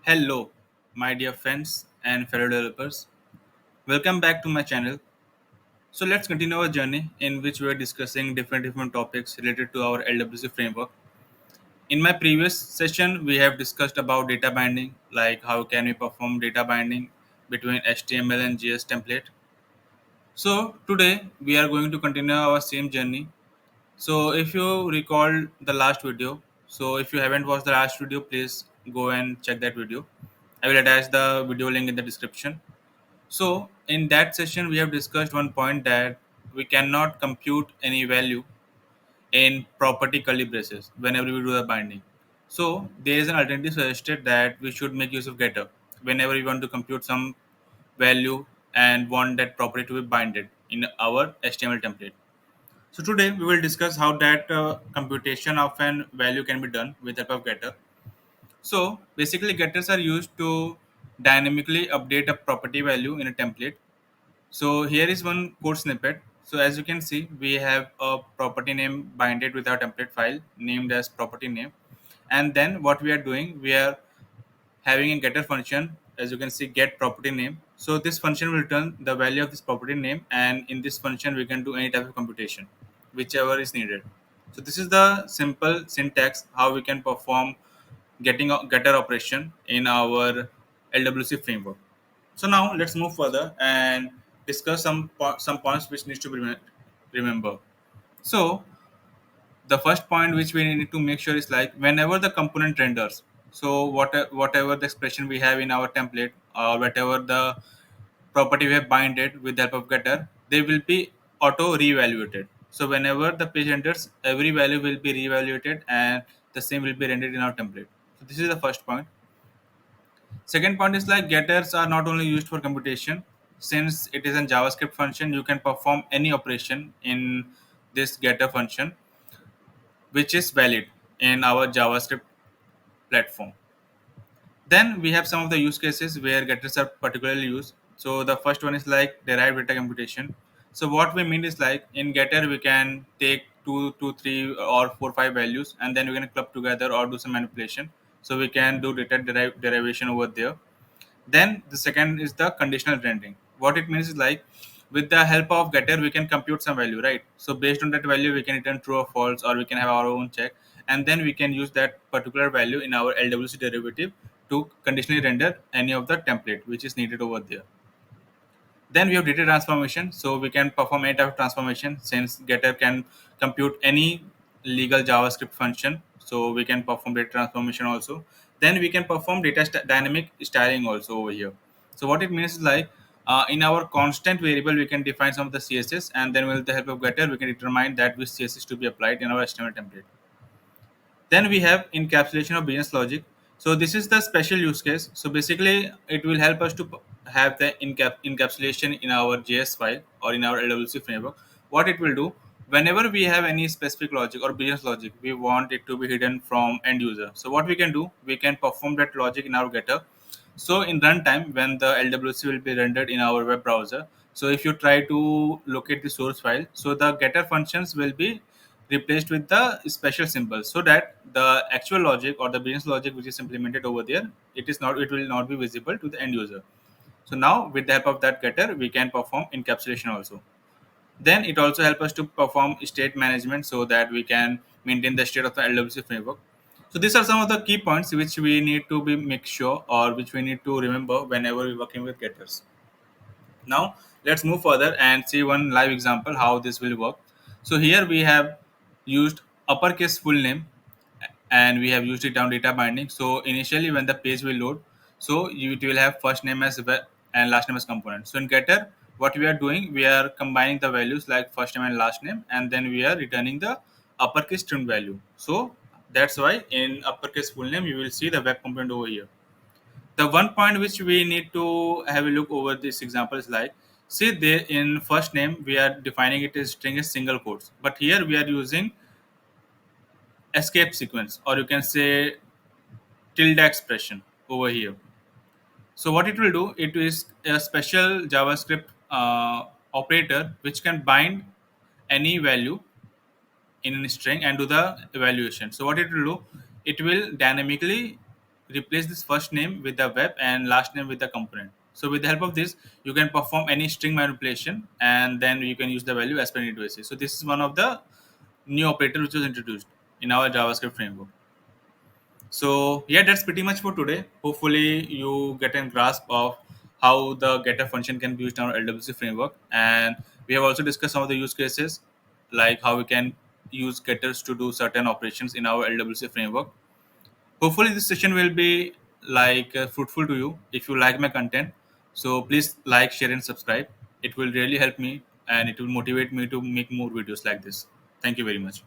Hello, my dear friends and fellow developers. Welcome back to my channel. So let's continue our journey in which we are discussing different topics related to our LWC framework. In my previous session, we have discussed about data binding, like how can we perform data binding between HTML and JS template. So today we are going to continue our same journey. So if you recall the last video, so if you haven't watched the last video, please go and check that video. I will attach the video link in the description. So in that session, we have discussed one point that we cannot compute any value in property curly braces whenever we do the binding. So there is an alternative suggested that we should make use of getter whenever we want to compute some value and want that property to be binded in our HTML template. So today we will discuss how that computation of an value can be done with the help of getter. So basically getters are used to dynamically update a property value in a template. So here is one code snippet. So as you can see, we have a property name binded with our template file named as property name. And then what we are doing, we are having a getter function, as you can see, get property name. So this function will return the value of this property name, and in this function we can do any type of computation, whichever is needed. So this is the simple syntax how we can perform getting a getter operation in our LWC framework. So now let's move further and discuss some points which needs to be remember. So the first point which we need to make sure is like whenever the component renders, so whatever the expression we have in our template or whatever the property we have binded with the help of getter, they will be auto reevaluated. So whenever the page renders, every value will be reevaluated and the same will be rendered in our template. So this is the first point. Second point is like getters are not only used for computation. Since it is a JavaScript function, you can perform any operation in this getter function which is valid in our JavaScript platform. Then we have some of the use cases where getters are particularly used. So the first one is like derived data computation. So what we mean is like in getter we can take two, three, or four, five values, and then we can club together or do some manipulation. So we can do data derivation over there. Then the second is the conditional rendering. What it means is like with the help of getter we can compute some value, right? So based on that value we can return true or false, or we can have our own check, and then we can use that particular value in our LWC derivative to conditionally render any of the template which is needed over there. Then we have data transformation. So we can perform any type of transformation since getter can compute any legal JavaScript function. So we can perform data transformation also. Then we can perform dynamic styling also over here. So what it means is like in our constant variable we can define some of the CSS, and then with the help of getter we can determine that which CSS to be applied in our HTML template. Then we have encapsulation of business logic. So this is the special use case. So basically, it will help us to have the encapsulation in our JS file or in our LWC framework. What it will do, whenever we have any specific logic or business logic, we want it to be hidden from end user. So what we can do, we can perform that logic in our getter. So in runtime, when the LWC will be rendered in our web browser, so if you try to locate the source file, so the getter functions will be replaced with the special symbols so that the actual logic or the business logic which is implemented over there, it will not be visible to the end user. So now with the help of that getter we can perform encapsulation also. Then it also helps us to perform state management so that we can maintain the state of the LWC framework. So these are some of the key points which we need to be make sure or which we need to remember whenever we're working with getters. Now let's move further and see one live example how this will work. So here we have used uppercase full name and we have used it down data binding. So initially when the page will load, so it will have first name as well and last name as component. So in getter, what we are doing, we are combining the values like first name and last name, and then we are returning the uppercase string value. So that's why in uppercase full name you will see the web component over here. The one point which we need to have a look over this example is like, see there in first name we are defining it as string as single quotes, but here we are using escape sequence, or you can say tilde expression over here. So what it will do, it is a special JavaScript operator which can bind any value in a string and do the evaluation. So what it will do, it will dynamically replace this first name with the web and last name with the component. So with the help of this, you can perform any string manipulation and then you can use the value as per need basis. So this is one of the new operator which was introduced in our JavaScript framework. So yeah, that's pretty much for today. Hopefully you get a grasp of how the getter function can be used in our LWC framework, and we have also discussed some of the use cases, like how we can use getters to do certain operations in our LWC framework. Hopefully this session will be fruitful to you. If you like my content, so please like, share, and subscribe. It will really help me, and it will motivate me to make more videos like this. Thank you very much.